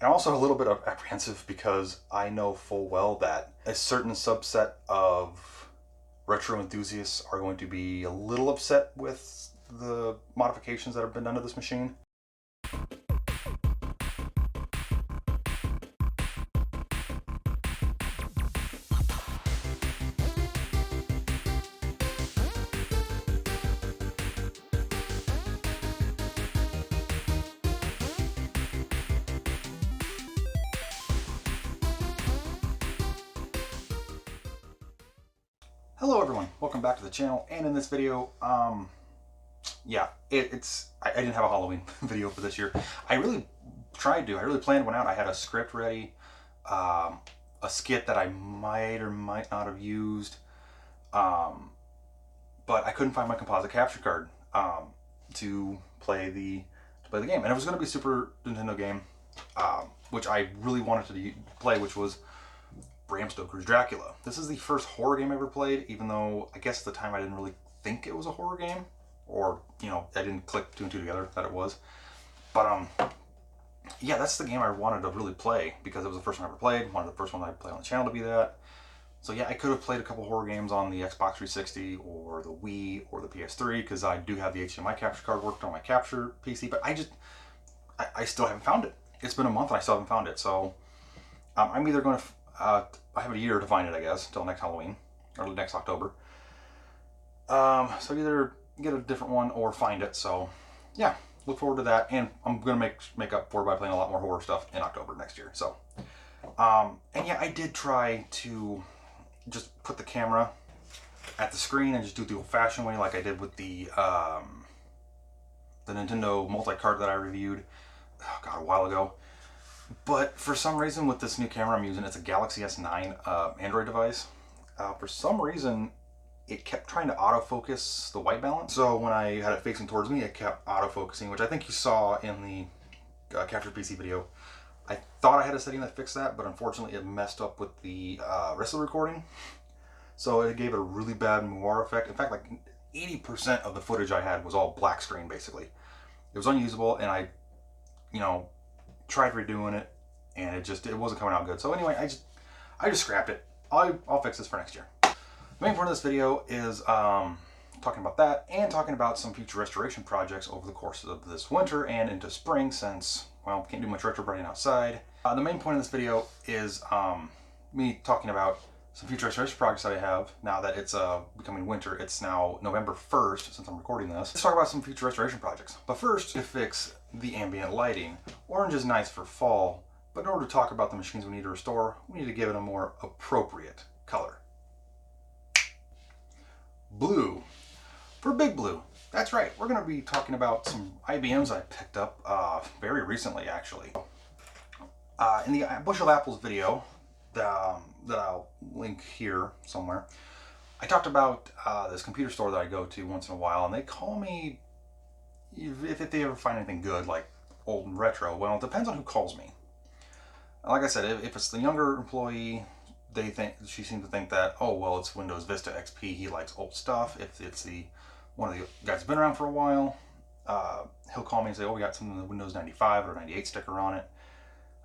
And I'm also a little bit apprehensive because I know full well that a certain subset of retro enthusiasts are going to be a little upset with the modifications that have been done to this machine. Hello everyone, welcome back to the channel, and in this video, yeah, I didn't have a Halloween video for this year. I really planned one out. I had a script ready, a skit that I might or might not have used, but I couldn't find my composite capture card to play the game, and it was going to be a Super Nintendo game, which I really wanted to play, which was Bram Stoker's Dracula. This is the first horror game I ever played, even though I guess at the time I didn't really think it was a horror game, or I didn't click two and two together that it was. But yeah, that's the game I wanted to really play because it was the first one I ever played. One of the first ones I played on the channel to be that. So yeah, I could have played a couple horror games on the Xbox 360 or the Wii or the PS3 because I do have the HDMI capture card worked on my capture PC, but I still haven't found it. It's been a month and I still haven't found it. So I'm either going to I have a year to find it, I guess, until next Halloween or next October. So either get a different one or find it. So yeah, look forward to that, and I'm gonna make up for it by playing a lot more horror stuff in October next year. So, and yeah, I did try to just put the camera at the screen and just do it the old-fashioned way, like I did with the Nintendo multi-cart that I reviewed, oh God, a while ago. But for some reason, with this new camera I'm using, it's a Galaxy S9 Android device. For some reason, it kept trying to autofocus the white balance. So when I had it facing towards me, it kept autofocusing, which I think you saw in the Capture PC video. I thought I had a setting that fixed that, but unfortunately it messed up with the rest of the recording. So it gave it a really bad moire effect. In fact, like 80% of the footage I had was all black screen, basically. It was unusable, and I, tried redoing it, and it wasn't coming out good. So anyway, I just scrapped it. I'll fix this for next year. The main point of this video is talking about that and talking about some future restoration projects over the course of this winter and into spring, since, well, can't do much retrobreading outside. The main point of this video is me talking about some future restoration projects that I have now that it's becoming winter. It's now November 1st since I'm recording this. Let's talk about some future restoration projects. But first, to fix the ambient lighting. Orange is nice for fall, but in order to talk about the machines we need to restore, we need to give it a more appropriate color. Blue. For Big Blue. That's right, we're going to be talking about some IBMs I picked up very recently, actually. In the Bushel Apples video that I'll link here somewhere, I talked about this computer store that I go to once in a while, and they call me, if they ever find anything good, like old and retro. Well, it depends on who calls me. Like I said, if it's the younger employee, she seems to think that, oh, well, it's Windows Vista XP, he likes old stuff. If it's one of the guys who's been around for a while, he'll call me and say, oh, we got something with the Windows 95 or 98 sticker on it.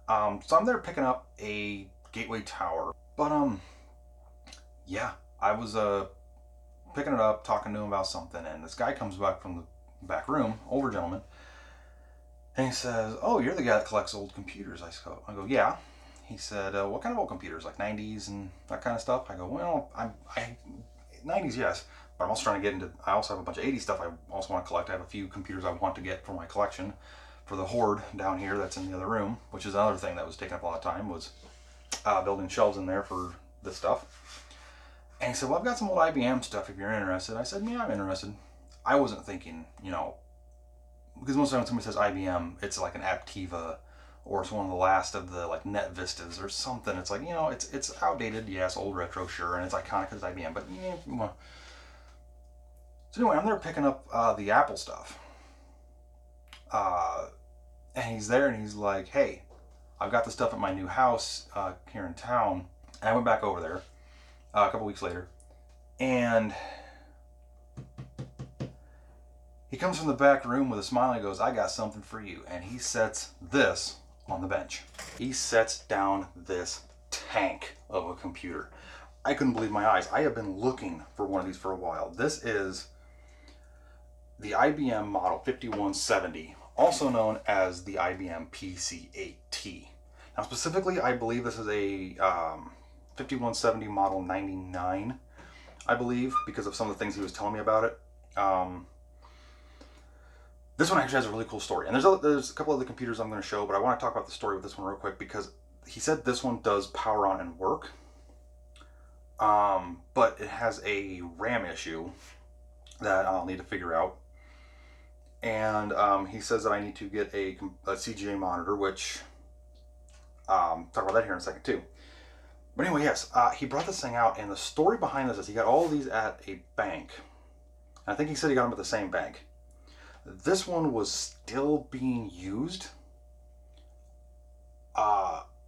So I'm there picking up a Gateway Tower. But yeah, I was picking it up, talking to him about something, and this guy comes back from the back room, older gentleman, and he says, oh, you're the guy that collects old computers. I go, yeah. He said, what kind of old computers, like 90s and that kind of stuff? I go, well, I 90s, yes, but I'm also trying to get into, I also have a bunch of 80s stuff I also want to collect. I have a few computers I want to get for my collection for the hoard down here that's in the other room, which is another thing that was taking up a lot of time, was building shelves in there for this stuff. And he said, well, I've got some old IBM stuff if you're interested. I said, yeah, I'm interested. I wasn't thinking, because most of the time when somebody says IBM, it's like an Aptiva, or it's one of the last of the like Net Vistas or something. It's like, it's outdated, yes, old retro, sure, and it's iconic as IBM, but well. So anyway, I'm there picking up the Apple stuff. And he's there and he's like, hey, I've got the stuff at my new house here in town. And I went back over there a couple weeks later, and he comes from the back room with a smile and he goes, I got something for you. And he sets this on the bench. He sets down this tank of a computer. I couldn't believe my eyes. I have been looking for one of these for a while. This is the IBM model 5170, also known as the IBM PC-8T. Now specifically, I believe this is a 5170 model 99, I believe, because of some of the things he was telling me about it. This one actually has a really cool story. And there's a couple other computers I'm going to show, but I want to talk about the story with this one real quick because he said this one does power on and work. But it has a RAM issue that I'll need to figure out. And he says that I need to get a CGA monitor, which talk about that here in a second too. But anyway, yes, he brought this thing out, and the story behind this is he got all these at a bank. And I think he said he got them at the same bank. This one was still being used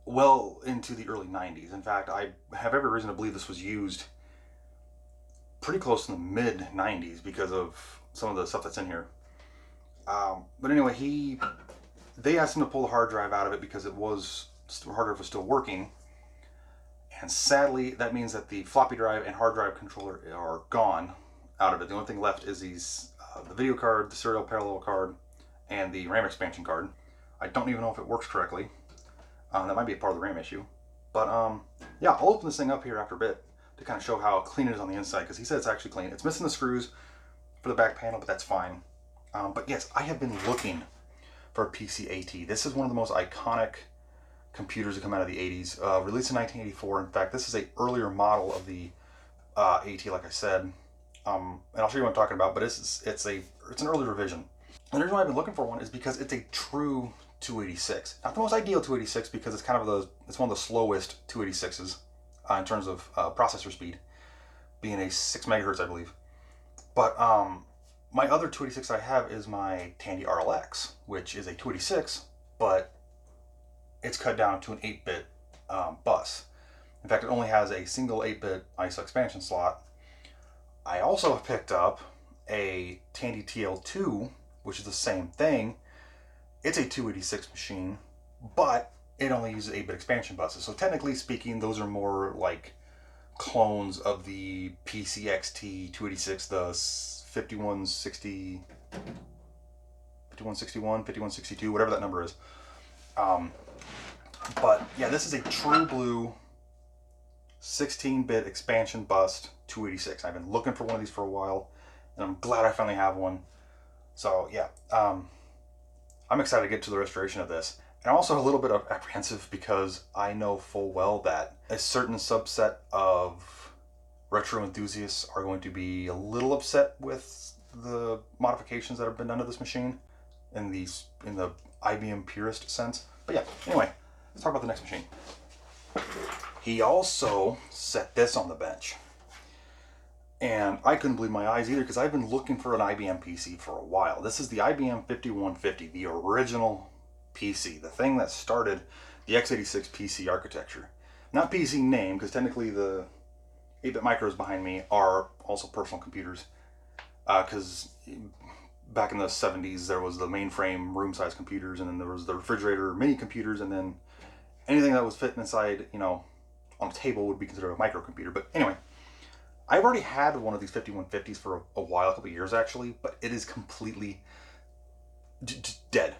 well into the early 90s. In fact, I have every reason to believe this was used pretty close to the mid 90s because of some of the stuff that's in here. But anyway, they asked him to pull the hard drive out of it because the hard drive was still working. And sadly, that means that the floppy drive and hard drive controller are gone out of it. The only thing left is these the video card, the serial parallel card, and the RAM expansion card. I don't even know if it works correctly. That might be a part of the RAM issue. But yeah, I'll open this thing up here after a bit to kind of show how clean it is on the inside, because he said it's actually clean. It's missing the screws for the back panel, but that's fine. But yes, I have been looking for a PC-8T. This is one of the most iconic computers that come out of the 80s. Released in 1984. In fact, this is an earlier model of the AT, like I said. And I'll show you what I'm talking about, but it's an early revision. And the reason why I've been looking for one is because it's a true 286. Not the most ideal 286 because it's kind of it's one of the slowest 286s in terms of processor speed, being a 6 megahertz, I believe. But my other 286 I have is my Tandy RLX, which is a 286, but it's cut down to an 8-bit bus. In fact, it only has a single 8-bit ISO expansion slot. I also picked up a Tandy TL2, which is the same thing. It's a 286 machine, but it only uses 8-bit expansion buses. So technically speaking, those are more like clones of the PCXT 286, the 5160, 5161, 5162, whatever that number is. But yeah, this is a true blue 16-bit expansion bus 286. I've been looking for one of these for a while, and I'm glad I finally have one. So yeah, I'm excited to get to the restoration of this. And also a little bit apprehensive because I know full well that a certain subset of retro enthusiasts are going to be a little upset with the modifications that have been done to this machine in the IBM purist sense. But yeah, anyway, let's talk about the next machine. He also set this on the bench. And I couldn't believe my eyes either because I've been looking for an IBM PC for a while. This is the IBM 5150, the original PC, the thing that started the x86 PC architecture. Not PC name, because technically the 8-bit micros behind me are also personal computers. Because back in the 70s, there was the mainframe room-sized computers, and then there was the refrigerator mini computers, and then anything that was fitting inside, on a table would be considered a microcomputer. But anyway, I've already had one of these 5150s for a while, a couple of years actually, but it is completely dead.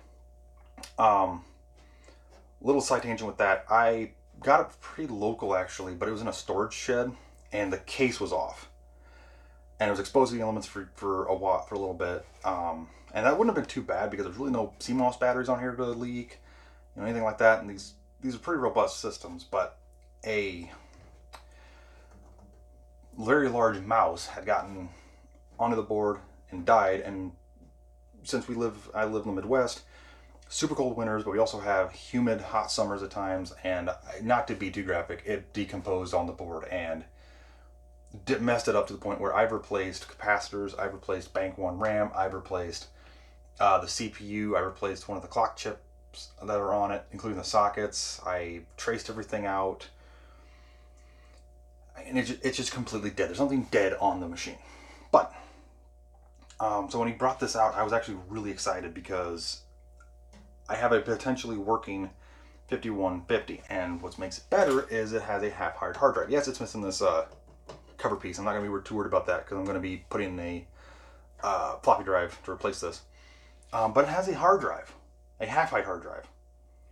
Little side tangent with that. I got it pretty local actually, but it was in a storage shed, and the case was off, and it was exposed to the elements for a little bit. And that wouldn't have been too bad because there's really no CMOS batteries on here to leak, anything like that. And these are pretty robust systems, but a very large mouse had gotten onto the board and died. And since I live in the Midwest, super cold winters, but we also have humid, hot summers at times, and not to be too graphic, it decomposed on the board and messed it up to the point where I've replaced capacitors, I've replaced bank 1 RAM, I've replaced the CPU, I replaced one of the clock chips that are on it, including the sockets. I traced everything out, and it's just completely dead. There's something dead on the machine. But so when he brought this out, I was actually really excited because I have a potentially working 5150. And what makes it better is it has a half-height hard drive. Yes, it's missing this cover piece. I'm not going to be too worried about that because I'm going to be putting a floppy drive to replace this. But it has a hard drive, a half-height hard drive,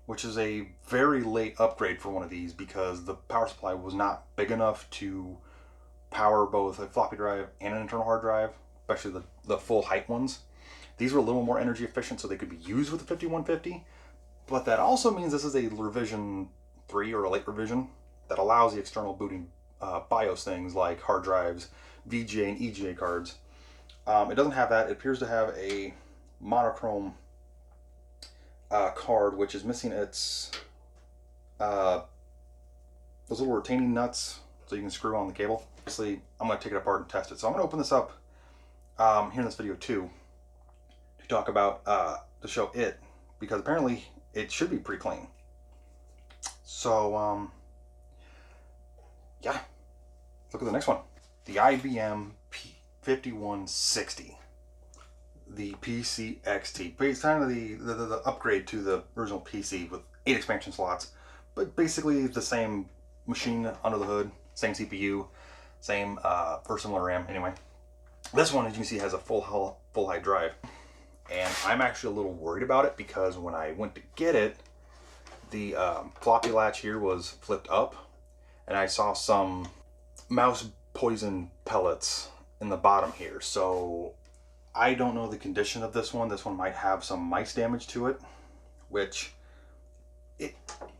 which is a very late upgrade for one of these because the power supply was not big enough to power both a floppy drive and an internal hard drive, especially the full height ones. These were a little more energy efficient, so they could be used with the 5150. But that also means this is a revision 3 or a late revision that allows the external booting BIOS things like hard drives, VGA and EGA cards. It doesn't have that. It appears to have a monochrome card, which is missing its those little retaining nuts so you can screw on the cable. Obviously, I'm going to take it apart and test it. So I'm going to open this up here in this video too to talk about to show it, because apparently it should be pretty clean. So yeah, look at the next one. The IBM P5160. The PC XT. It's kind of the upgrade to the original PC with 8 expansion slots, but basically the same machine under the hood, same CPU, same or similar RAM. Anyway, this one, as you can see, has a full height drive, and I'm actually a little worried about it because when I went to get it, the floppy latch here was flipped up, and I saw some mouse poison pellets in the bottom here. So I don't know the condition of this one. This one might have some mice damage to it, which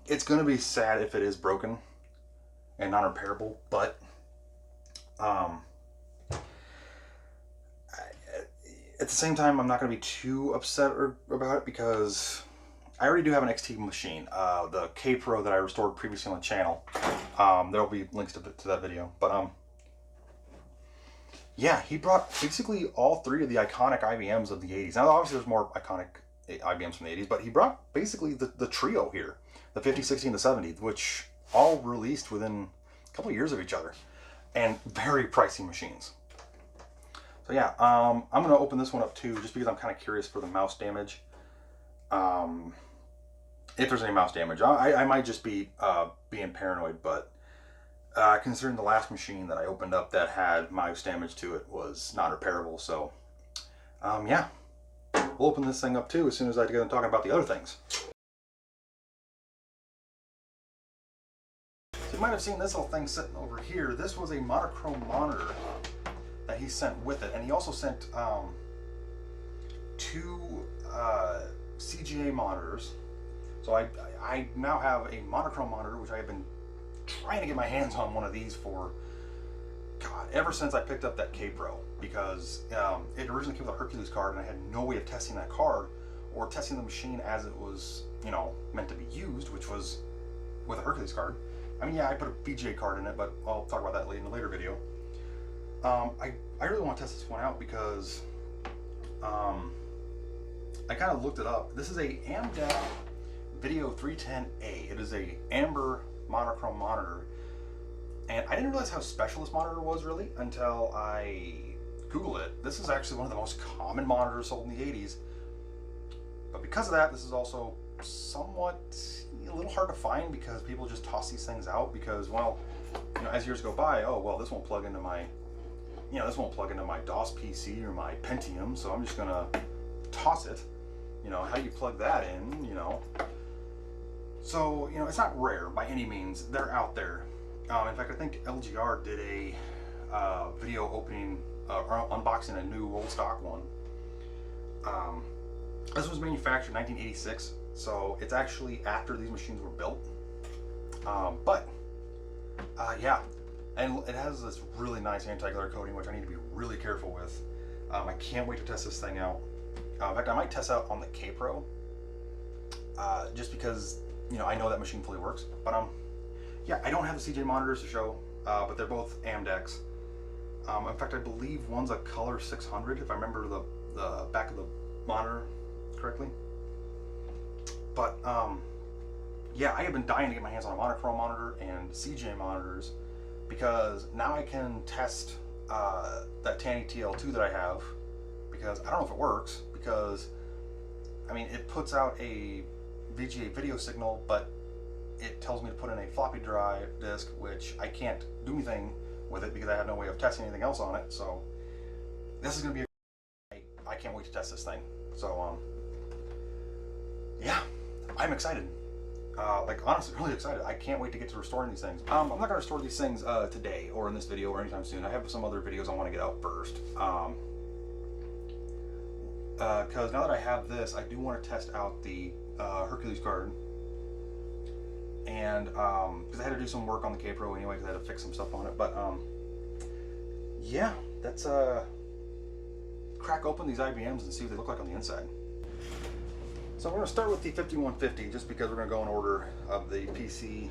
it's going to be sad if it is broken and non-repairable, but at the same time, I'm not going to be too upset about it because I already do have an XT machine, the K Pro that I restored previously on the channel. There will be links to that video, but yeah, he brought basically all 3 of the iconic IBMs of the 80s. Now, obviously, there's more iconic IBMs from the 80s, but he brought basically the trio here, the 50, 60, and the 70, which all released within a couple of years of each other, and very pricey machines. So yeah, I'm going to open this one up too, just because I'm kind of curious for the mouse damage. If there's any mouse damage. I might just be being paranoid, but considering the last machine that I opened up that had mouse damage to it was not repairable, so yeah, we'll open this thing up too as soon as I get done talking about the other things. So you might have seen this little thing sitting over here. This was a monochrome monitor that he sent with it, and he also sent 2 CGA monitors. So I now have a monochrome monitor, which I have been trying to get my hands on one of these for, God, ever since I picked up that K Pro, because it originally came with a Hercules card, and I had no way of testing that card or testing the machine as it was, you know, meant to be used, which was with a Hercules card. I mean, yeah, I put a VGA card in it, but I'll talk about that in a later video. I really want to test this one out because I kind of looked it up. This is a AMDEC Video 310A. It is a amber monochrome monitor, and I didn't realize how special this monitor was really until I Googled it. This is actually one of the most common monitors sold in the 80s, but because of that, this is also somewhat a little hard to find because people just toss these things out because, well, you know, as years go by, oh well, this won't plug into my, you know, this won't plug into my DOS PC or my Pentium, so I'm just gonna toss it. You know, how do you plug that in, you know? So, you know, it's not rare by any means. They're out there. In fact, I think LGR did a video opening, or unboxing a new old stock one. This was manufactured in 1986, so it's actually after these machines were built. Yeah, and it has this really nice anti-glare coating, which I need to be really careful with. I can't wait to test this thing out. In fact, I might test out on the K Pro, just because, you know, I know that machine fully works. But yeah, I don't have the CJ monitors to show, but they're both AMDECs. In fact, I believe one's a color 600, if I remember the back of the monitor correctly. But yeah, I have been dying to get my hands on a monochrome monitor and CJ monitors because now I can test that Tanny TL2 that I have, because I don't know if it works, because I mean, it puts out a VGA video signal, but tells me to put in a floppy drive disk, which I can't do anything with it because I have no way of testing anything else on it. So this is going to be I can't wait to test this thing. So yeah, I'm excited. Like honestly, really excited. I can't wait to get to restoring these things. I'm not going to restore these things today or in this video or anytime soon. I have some other videos I want to get out first. Because now that I have this, I do want to test out the Hercules card. And because I had to do some work on the K-Pro anyway, because I had to fix some stuff on it. But yeah, let's crack open these IBMs and see what they look like on the inside. So we're going to start with the 5150 just because we're going to go in order of the PC,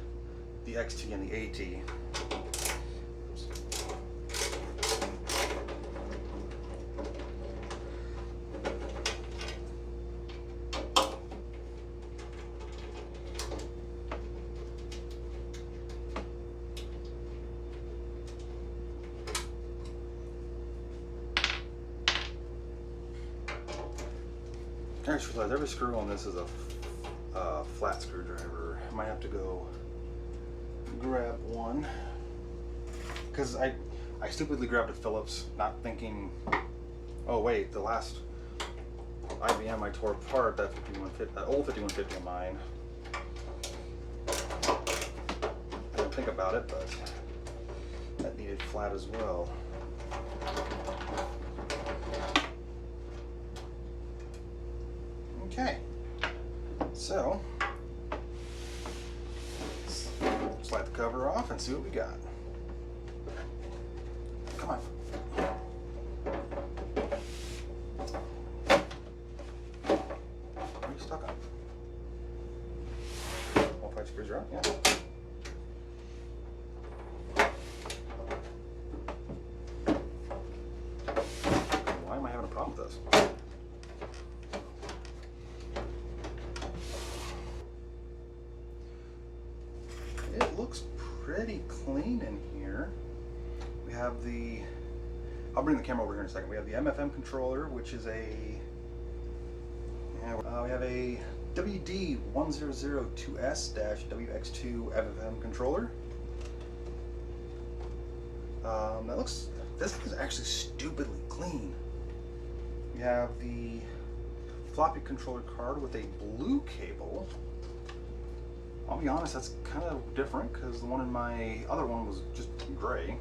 the XT, and the AT. I just realized every screw on this is a flat screwdriver. I might have to go grab one because I stupidly grabbed a Phillips, not thinking, oh wait, the last IBM I tore apart, that 5150, that old 5150 of mine. I didn't think about it, but that needed flat as well. Okay, so let's slide the cover off and see what we got. Come on. What are you stuck on? All 5 screws are out? Yeah. Why am I having a problem with this? It looks pretty clean in here. We have the, I'll bring the camera over here in a second. We have the MFM controller, which is a, we have a WD1002S-WX2 MFM controller. That looks, this thing is actually stupidly clean. We have the floppy controller card with a blue cable. I'll be honest, that's kind of different because the one in my other one was just gray.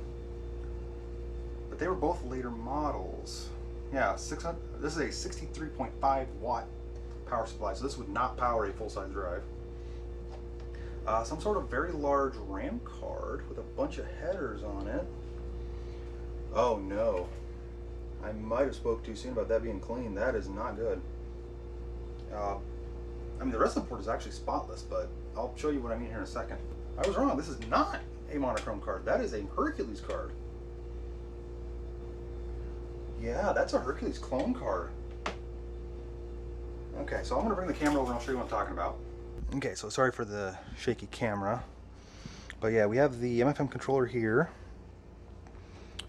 But they were both later models. Yeah, 600. This is a 63.5 watt power supply, so this would not power a full-size drive. Some sort of very large RAM card with a bunch of headers on it. Oh no, I might have spoke too soon about that being clean. That is not good. I mean, the rest of the board is actually spotless, but I'll show you what I mean here in a second. I was wrong. This is not a monochrome card. That is a Hercules card. Yeah, that's a Hercules clone card. Okay, so I'm going to bring the camera over and I'll show you what I'm talking about. Okay, so sorry for the shaky camera. But yeah, we have the MFM controller here.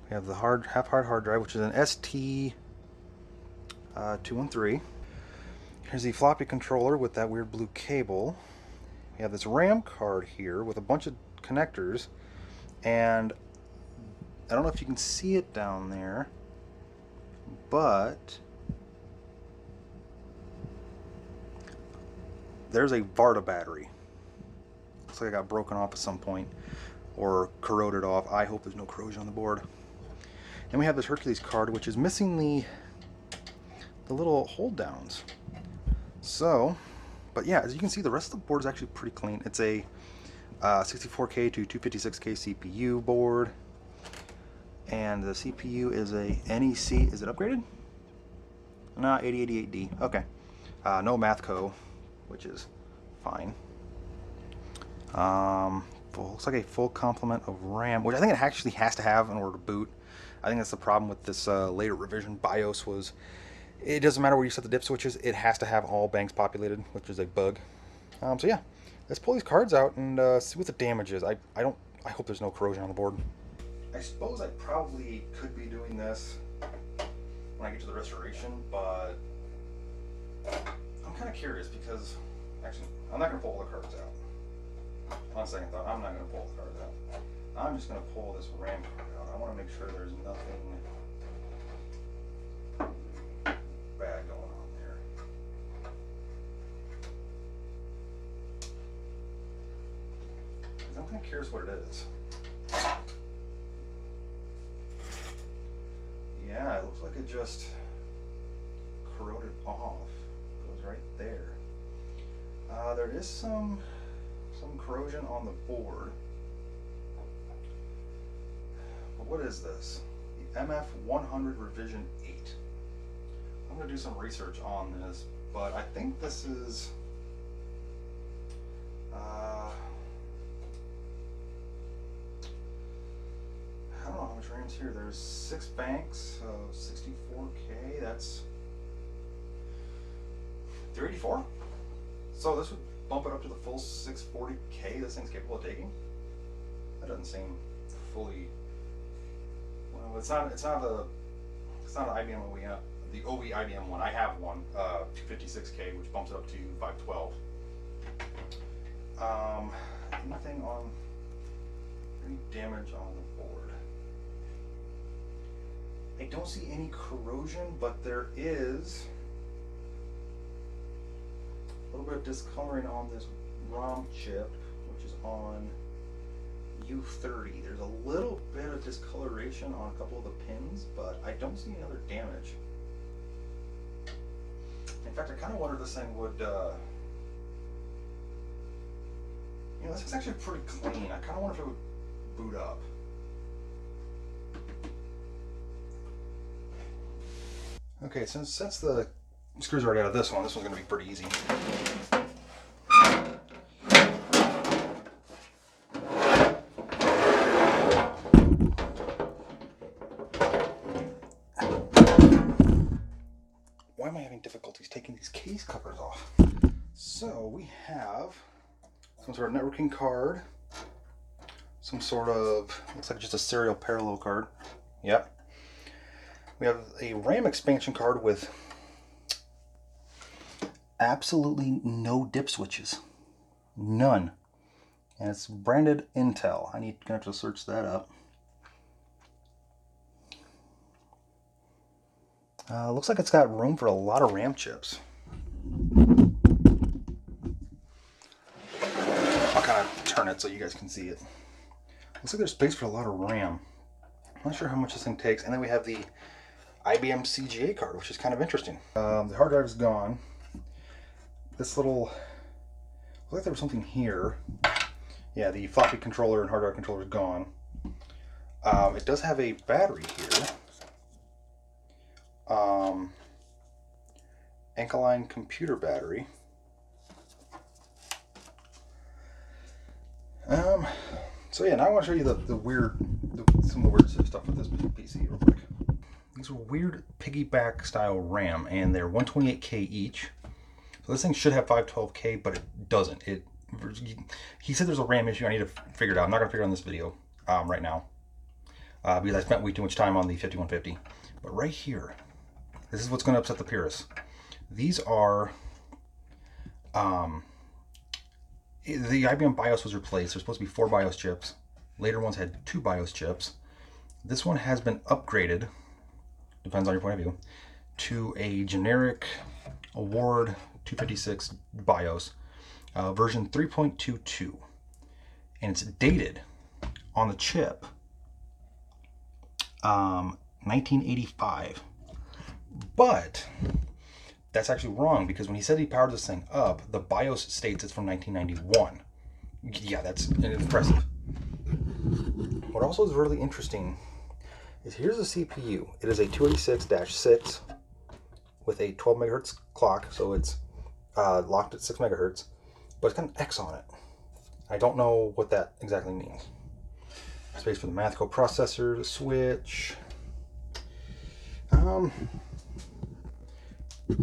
We have the half-hard hard drive, which is an ST213. Here's the floppy controller with that weird blue cable. We have this RAM card here with a bunch of connectors, and I don't know if you can see it down there, but there's a Varta battery. Looks like it got broken off at some point or corroded off. I hope there's no corrosion on the board. And we have this Hercules card, which is missing the little hold downs. So, but yeah, as you can see, the rest of the board is actually pretty clean. It's a 64K to 256K CPU board, and the CPU is a NEC. Is it upgraded? No, 8088D. Okay. No Mathco, which is fine. Looks like a full complement of RAM, which I think it actually has to have in order to boot. I think that's the problem with this later revision BIOS was it doesn't matter where you set the dip switches, it has to have all banks populated, which is a bug. So yeah, let's pull these cards out and see what the damage is. I hope there's no corrosion on the board. I suppose I probably could be doing this when I get to the restoration, but I'm kind of curious because actually I'm not going to pull all the cards out. On second thought, I'm not going to pull the card out. I'm just going to pull this RAM card out. I want to make sure there's nothing bad going on there. I'm kind of curious what it is. Yeah, it looks like it just corroded off. Goes right there. There is some corrosion on the board. But what is this? The MF100 revision 8. I'm going to do some research on this, but I think this is I don't know how much RAM's here. There's 6 banks, so 64K. That's 384. So this would bump it up to the full 640K this thing's capable of taking. That doesn't seem fully. Well, it's not an IBM OEM, the OE IBM one. I have one, 256K, which bumps it up to 512. Anything on any damage on the board? I don't see any corrosion, but there is a little bit of discoloring on this ROM chip, which is on U30. There's a little bit of discoloration on a couple of the pins, but I don't see any other damage. In fact, I kind of wonder if this thing would, this is actually pretty clean. I kind of wonder if it would boot up. Okay, since the screws are already out of this one's going to be pretty easy. Why am I having difficulties taking these case covers off? So we have some sort of networking card, some sort of, looks like just a serial parallel card. Yep. We have a RAM expansion card with absolutely no dip switches. None. And it's branded Intel. I'm going to have to search that up. Looks like it's got room for a lot of RAM chips. I'll kind of turn it so you guys can see it. Looks like there's space for a lot of RAM. I'm not sure how much this thing takes. And then we have the IBM CGA card, which is kind of interesting. The hard drive is gone. This little, looks like there was something here. Yeah, the floppy controller and hard drive controller is gone. It does have a battery here. Alkaline computer battery. So yeah, now I want to show you some of the weird stuff with this PC real quick. These are weird piggyback style RAM, and they're 128K each. So this thing should have 512K, but it doesn't. He said there's a RAM issue. I need to figure it out. I'm not going to figure it out in this video right now because I spent way too much time on the 5150. But right here, this is what's going to upset the purists. These are the IBM BIOS was replaced. There's supposed to be 4 BIOS chips. Later ones had 2 BIOS chips. This one has been upgraded, depends on your point of view, to a generic Award 256 BIOS, version 3.22. And it's dated on the chip 1985. But that's actually wrong, because when he said he powered this thing up, the BIOS states it's from 1991. Yeah, that's impressive. What also is really interesting is here's the CPU. It is a 286-6 with a 12 megahertz clock, so it's locked at 6 megahertz, but it's got an X on it. I don't know what that exactly means. Space for the math coprocessor, the switch.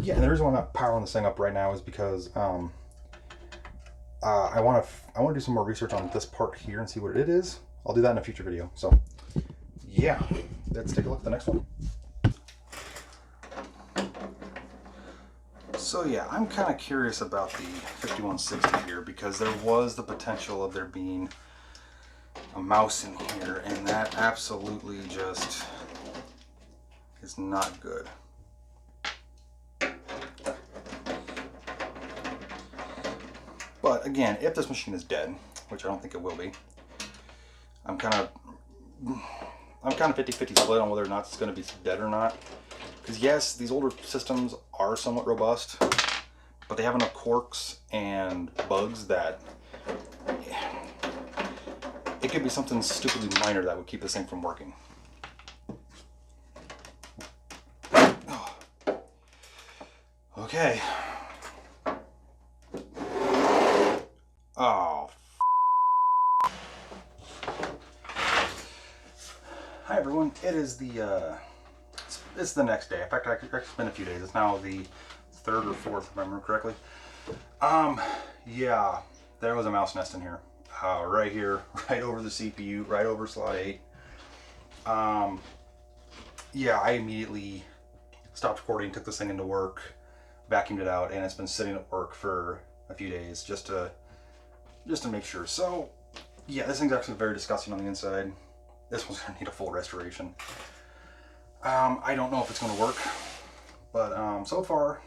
Yeah, and the reason why I'm not powering this thing up right now is because I want to do some more research on this part here and see what it is. I'll do that in a future video. So, yeah, let's take a look at the next one. So yeah, I'm kind of curious about the 5160 here because there was the potential of there being a mouse in here, and that absolutely just is not good. But again, if this machine is dead, which I don't think it will be, I'm kind of 50-50 split on whether or not it's going to be dead or not. Because yes, these older systems are somewhat robust, but they have enough quirks and bugs that it could be something stupidly minor that would keep this thing from working. Oh. Okay. Oh. Hi everyone. It is it's the next day. In fact, it's been a few days. It's now the 3rd or 4th, if I remember correctly. Yeah, there was a mouse nest in here. Right here, right over the CPU, right over slot 8. Yeah, I immediately stopped recording, took this thing into work, vacuumed it out, and it's been sitting at work for a few days just to make sure. So, yeah, this thing's actually very disgusting on the inside. This one's gonna need a full restoration. I don't know if it's gonna work, but so far,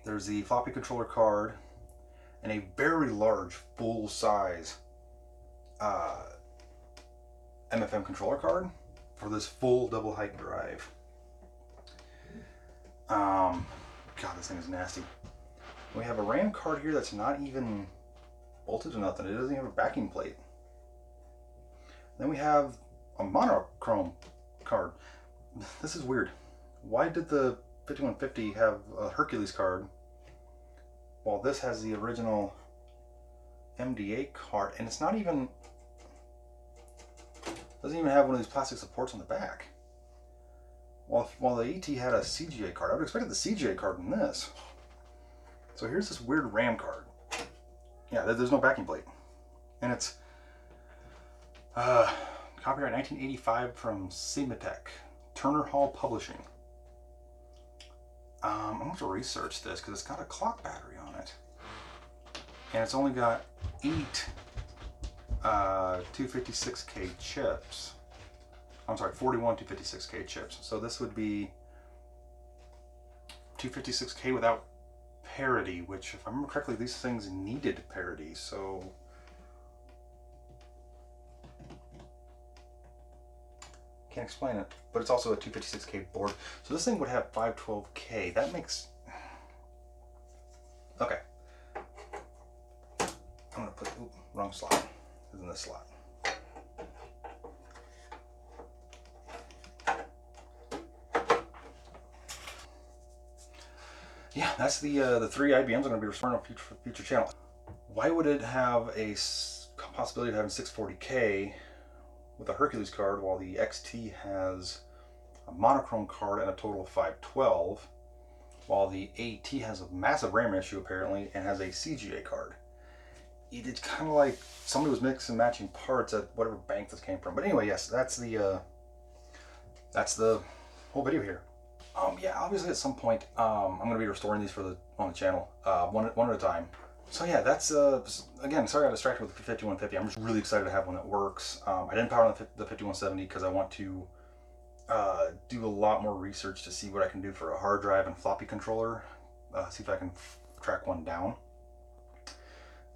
there's the floppy controller card and a very large full-size MFM controller card for this full double height drive. God, this thing is nasty. We have a RAM card here that's not even bolted to nothing. It doesn't even have a backing plate. Then we have a monochrome card. This is weird. Why did the 5150 have a Hercules card while this has the original MDA card, and it's not even, doesn't even have one of these plastic supports on the back. While the ET had a CGA card, I would have expected the CGA card in this. So here's this weird RAM card. Yeah, there's no backing plate, and it's copyright 1985 from Cimatech, Turner Hall Publishing. I'm going to have to research this because it's got a clock battery on it. And it's only got 8 256K chips. I'm sorry, 41 256K chips. So this would be 256K without parity, which if I remember correctly, these things needed parity. So can't explain it, but it's also a 256K board. So this thing would have 512K. That makes, okay. I'm gonna put, wrong slot. It's in this slot. Yeah, that's the 3 IBMs I'm gonna be restoring on future channel. Why would it have a possibility of having 640K with a Hercules card while the XT has a monochrome card and a total of 512, while the AT has a massive RAM issue apparently and has a CGA card? It's kind of like somebody was mixing and matching parts at whatever bank this came from. But anyway, yes, that's the whole video here. Yeah, obviously at some point I'm going to be restoring these on the channel, one at a time. So yeah, that's again, sorry I got distracted with the 5150. I'm just really excited to have one that works. I didn't power on the 5170 because I want to do a lot more research to see what I can do for a hard drive and floppy controller. See if I can track one down.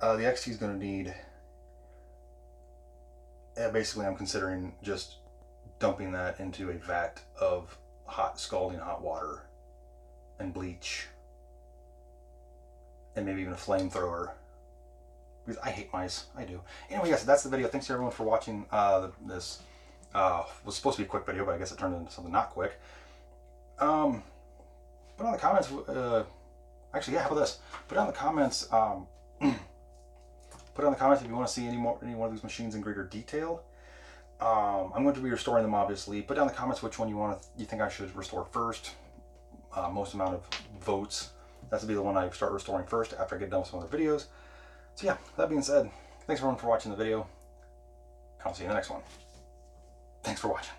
The XT is going to need, basically I'm considering just dumping that into a vat of scalding hot water and bleach and maybe even a flamethrower, because I hate mice. I do. Anyway, yes, that's the video. Thanks to everyone for watching. This was supposed to be a quick video, but I guess it turned into something not quick. Put on the comments, actually, yeah, how about this? Put down the comments, put down the comments if you want to see any one of these machines in greater detail. I'm going to be restoring them, obviously. Put down in the comments which one you think I should restore first. Most amount of votes. That's to be the one I start restoring first after I get done with some other videos. So yeah, that being said, thanks everyone for watching the video. I'll see you in the next one. Thanks for watching.